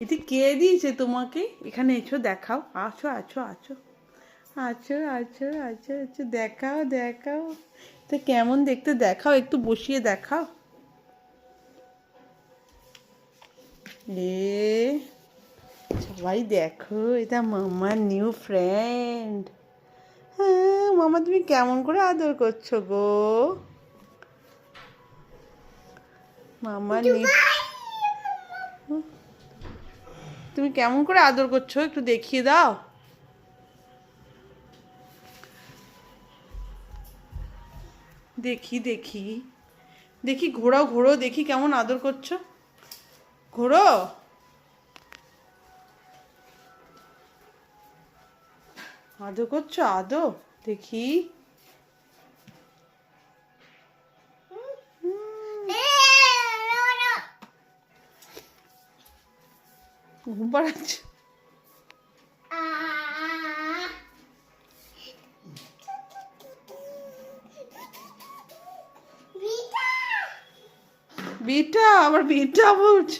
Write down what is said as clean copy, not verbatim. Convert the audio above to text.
এটি কে দিয়েছে তোমাকে? এখানে এসো, দেখাও। আছো আছো আছো আছো আছো আছো আছো, দেখাও দেখাও। তো কেমন দেখতে দেখাও, একটু বসিয়ে দেখাও। এ সবাই দেখো, এটা মামার নিউ ফ্রেন্ড। হ্যাঁ মামা, তুমি কেমন করে আদর করছো গো? মামার নিউ, তুমি কেমন করে আদর করছো একটু দেখিয়ে দাও। দেখি দেখি দেখি, ঘোরাও ঘোরো, দেখি কেমন আদর করছো। ঘোরো। আদর করছো, আদর দেখি। ঘুম পাড়াচ্ছ? বিটা, আবার বিটা বলছ?